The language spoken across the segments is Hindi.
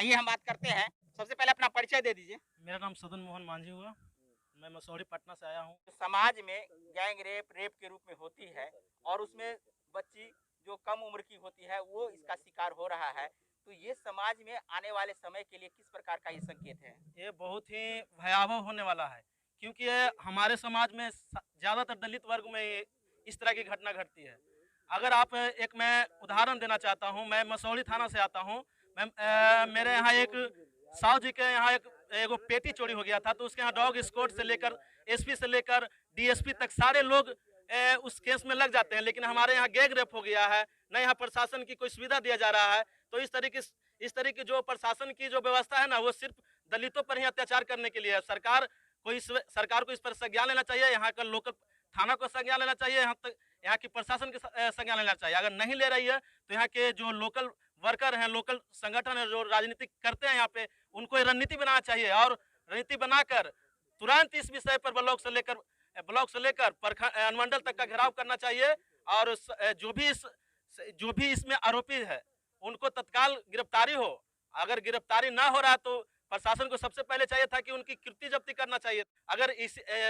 आइए हम बात करते हैं। सबसे पहले अपना परिचय दे दीजिए। मेरा नाम सदन मोहन मांझी हुआ। मैं मसौढ़ी पटना से आया हूँ। समाज में गैंग रेप के रूप में होती है और उसमें बच्ची जो कम उम्र की होती है वो इसका शिकार हो रहा है, तो ये समाज में आने वाले समय के लिए किस प्रकार का ये संकेत है? ये बहुत ही भयावह होने वाला है, क्योंकि ये हमारे समाज में ज़्यादातर दलित वर्ग में इस तरह की घटना घटती है। अगर आप मैं उदाहरण देना चाहता हूँ। मैं मसौढ़ी थाना से आता हूँ। मेरे यहाँ एक साहु जी के यहाँ एगो पेटी चोरी हो गया था, तो उसके यहाँ डॉग स्क्वाड से लेकर एसपी से लेकर डीएसपी तक सारे लोग उस केस में लग जाते हैं। लेकिन हमारे यहाँ गैंग रेप हो गया है, न यहाँ प्रशासन की कोई सुविधा दिया जा रहा है। तो इस तरीके जो प्रशासन की जो व्यवस्था है ना, वो सिर्फ दलितों पर ही अत्याचार करने के लिए है। सरकार को इस पर संज्ञान लेना चाहिए। यहाँ का लोकल थाना को संज्ञान लेना चाहिए। यहाँ की प्रशासन के संज्ञान लेना चाहिए। अगर नहीं ले रही है तो यहाँ के जो लोकल वर्कर हैं, लोकल संगठन है, जो राजनीति करते हैं यहाँ पे, उनको रणनीति बनाना चाहिए और रणनीति बनाकर तुरंत इस विषय पर ब्लॉक से लेकर अनुमंडल तक का घेराव करना चाहिए। और जो भी इसमें आरोपी है उनको तत्काल गिरफ्तारी हो। अगर गिरफ्तारी ना हो रहा तो प्रशासन को सबसे पहले चाहिए था कि उनकी कीर्ति जब्ती करना चाहिए। अगर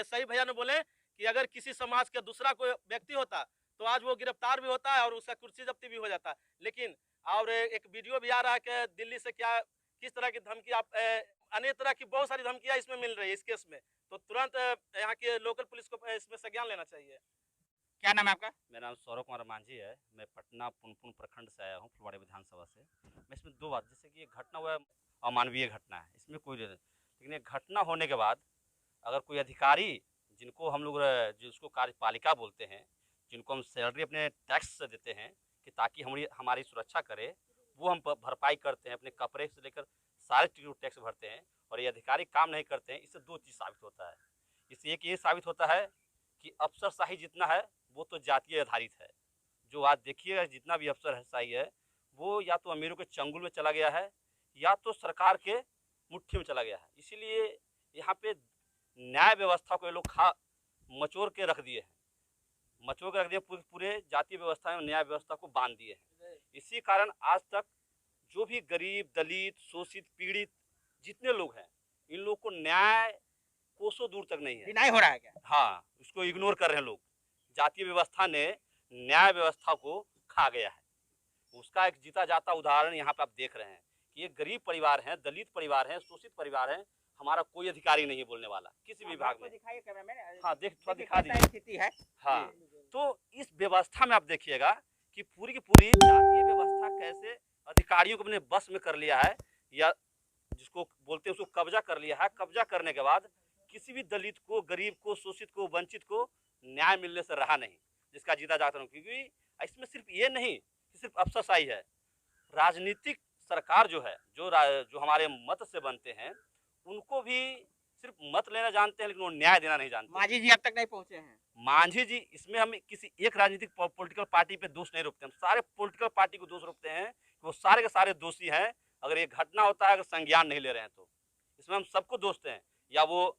सही भैया ने बोले कि अगर किसी समाज का दूसरा कोई व्यक्ति होता तो आज वो गिरफ्तार भी होता है और उसका कुर्सी जब्ती भी हो जाता। लेकिन और एक वीडियो भी आ रहा है कि दिल्ली से किस तरह की धमकी अनेक तरह की बहुत सारी धमकियां इसमें मिल रही है इस केस में। तो तुरंत यहाँ के लोकल पुलिस को इसमें संज्ञान लेना चाहिए। क्या नाम है आपका? मेरा नाम सौरभ कुमार मांझी है। मैं पटना पुनपुन प्रखंड से आया हूँ, फुलवाड़ी विधानसभा से। मैं इसमें दो बात, जैसे कि ये घटना हुआ अमानवीय घटना है, इसमें कोई लेकिन ये घटना होने के बाद अगर कोई अधिकारी जिनको हम लोग जिसको कार्यपालिका बोलते हैं, जिनको हम सैलरी अपने टैक्स से देते हैं कि ताकि हमारी सुरक्षा करे, वो हम भरपाई करते हैं, अपने कपड़े से लेकर सारे टैक्स भरते हैं, और ये अधिकारी काम नहीं करते हैं। इससे दो चीज़ साबित होता है। इससे एक ये साबित होता है कि अफसरशाही जितना है वो तो जातीय आधारित है। जो आज देखिए जितना भी अफसरशाही है वो या तो अमीरों के चंगुल में चला गया है या तो सरकार के मुट्ठी में चला गया है। इसीलिए यहाँ पे न्याय व्यवस्था को ये लोग मचोर के रख दिए हैं, पूरे जातीय व्यवस्था में न्याय व्यवस्था को बांध दिए हैं। इसी कारण आज तक जो भी गरीब, दलित, शोषित, पीड़ित जितने लोग हैं, इन लोग को न्याय कोसों दूर तक नहीं है। डिनाई हो रहा है क्या? हाँ, उसको इग्नोर कर रहे हैं लोग। जातीय व्यवस्था ने न्याय व्यवस्था को खा गया है। उसका एक जीता जाता उदाहरण यहाँ पे आप देख रहे हैं कि ये गरीब परिवार हैं, दलित परिवार हैं, शोषित परिवार हैं, हमारा कोई अधिकारी नहीं है बोलने वाला किसी विभाग में। हाँ, थोड़ा दिखा दीजिए। है। हाँ, तो इस व्यवस्था में आप देखिएगा कि पूरी की पूरी जातीय व्यवस्था कैसे अधिकारियों को अपने बस में कर लिया है, या जिसको बोलते हैं उसको कब्जा कर लिया है। कब्जा करने के बाद किसी भी दलित को, गरीब को, शोषित को, वंचित को न्याय मिलने से रहा नहीं, जिसका जीता जाता हूँ। क्योंकि इसमें सिर्फ ये नहीं कि सिर्फ अफसरशाही है, राजनीतिक सरकार जो है, जो हमारे मत से बनते हैं, उनको भी सिर्फ मत लेना जानते हैं, लेकिन वो न्याय देना नहीं जानते। मांझी जी अब तक नहीं पहुंचे हैं। मांझी जी, इसमें हम किसी एक राजनीतिक पॉलिटिकल पार्टी पे दोष नहीं रोकते, हम सारे पॉलिटिकल पार्टी को दोष रोकते हैं कि वो सारे के सारे दोषी हैं। अगर ये घटना होता है, अगर संज्ञान नहीं ले रहे हैं, तो इसमें हम सबको दोषते हैं, या वो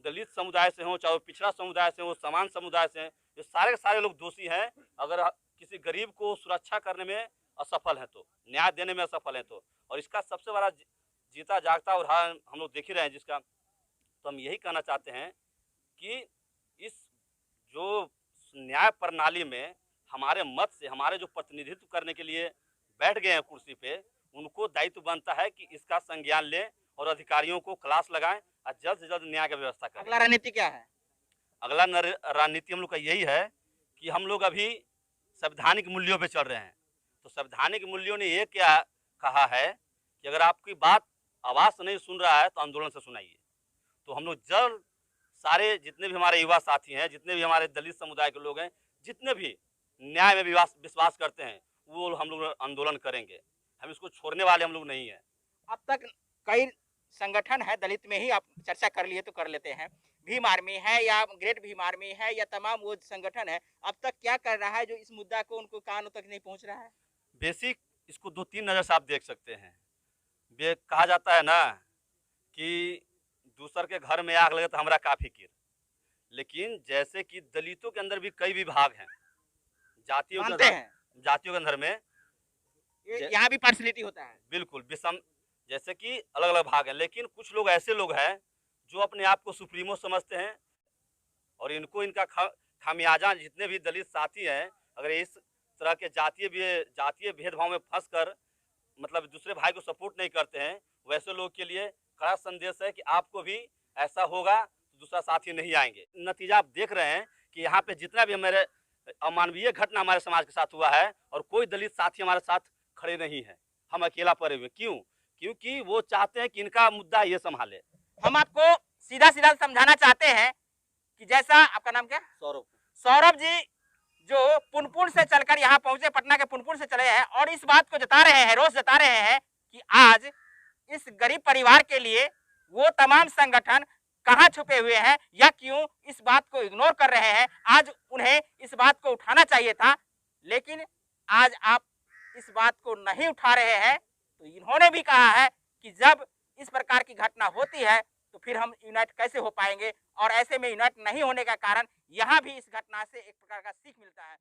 दलित समुदाय से हो, चाहे वो पिछड़ा समुदाय से हो, समान समुदाय से, ये सारे के सारे लोग दोषी हैं। अगर किसी गरीब को सुरक्षा करने में असफल है तो, न्याय देने में असफल है तो, और इसका सबसे बड़ा जीता जागता उदाहरण हम लोग देख ही रहे हैं जिसका। तो हम यही कहना चाहते हैं कि इस जो न्याय प्रणाली में हमारे मत से, हमारे जो प्रतिनिधित्व करने के लिए बैठ गए हैं कुर्सी पे, उनको दायित्व बनता है कि इसका संज्ञान लें और अधिकारियों को क्लास लगाएं और जल्द से जल्द न्याय की व्यवस्था करें। अगला रणनीति क्या है? अगला रणनीति हम लोग का यही है कि हम लोग अभी संवैधानिक मूल्यों पे चल रहे हैं। तो संवैधानिक मूल्यों ने ये क्या कहा है कि अगर आपकी बात आवाज़ से नहीं सुन रहा है तो आंदोलन से सुनाइए। तो हम लोग जल्द सारे जितने भी हमारे युवा साथी हैं, जितने भी हमारे दलित समुदाय के लोग हैं, जितने भी न्याय में विश्वास करते हैं, वो हम लोग आंदोलन करेंगे। हम इसको छोड़ने वाले हम लोग नहीं हैं। अब तक कई संगठन है, दलित में ही आप चर्चा कर लिए तो कर लेते हैं, भीम आर्मी है या ग्रेट भीम आर्मी है या तमाम वो संगठन है, अब तक क्या कर रहा है जो इस मुद्दा को उनको कानों तक नहीं पहुंच रहा है? बेसिक इसको 2-3 नज़र से आप देख सकते हैं। कहा जाता है ना कि दूसर के घर में आग लगे तो हमारा का फिक्र। लेकिन जैसे कि दलितों के अंदर भी कई विभाग हैं, जातियों के अंदर में यहाँ भी पार्शलिटी होता है। बिल्कुल जैसे कि अलग अलग भाग हैं, लेकिन कुछ लोग ऐसे लोग हैं जो अपने आप को सुप्रीमो समझते हैं और इनको इनका खामियाजा जितने भी दलित साथी हैं, अगर इस तरह के जातीय भेदभाव में फंस कर मतलब दूसरे भाई को सपोर्ट नहीं करते हैं, वैसे लोग के लिए कड़ा संदेश है कि आपको भी ऐसा होगा तो दूसरा साथी नहीं आएंगे। नतीजा आप देख रहे हैं कि यहाँ पे जितना भी हमारे अमानवीय घटना हमारे समाज के साथ हुआ है और कोई दलित साथी हमारे साथ खड़े नहीं है, हम अकेला पड़े हुए। क्यों? क्योंकि वो चाहते हैं कि इनका मुद्दा ये संभाले। हम आपको सीधा सीधा समझाना चाहते हैं कि जैसा आपका नाम क्या? सौरभ जी जो पुनपुन से चलकर यहाँ पहुंचे, पटना के पुनपुन से चले हैं और इस बात को जता रहे हैं, रोज जता रहे हैं कि आज इस गरीब परिवार के लिए वो तमाम संगठन कहाँ छुपे हुए हैं या क्यों इस बात को इग्नोर कर रहे हैं। आज उन्हें इस बात को उठाना चाहिए था, लेकिन आज आप इस बात को नहीं उठा रहे हैं। तो इन्होंने भी कहा है कि जब इस प्रकार की घटना होती है तो फिर हम यूनाइट कैसे हो पाएंगे, और ऐसे में यूनाइट नहीं होने का कारण यहाँ भी इस घटना से एक प्रकार का सीख मिलता है।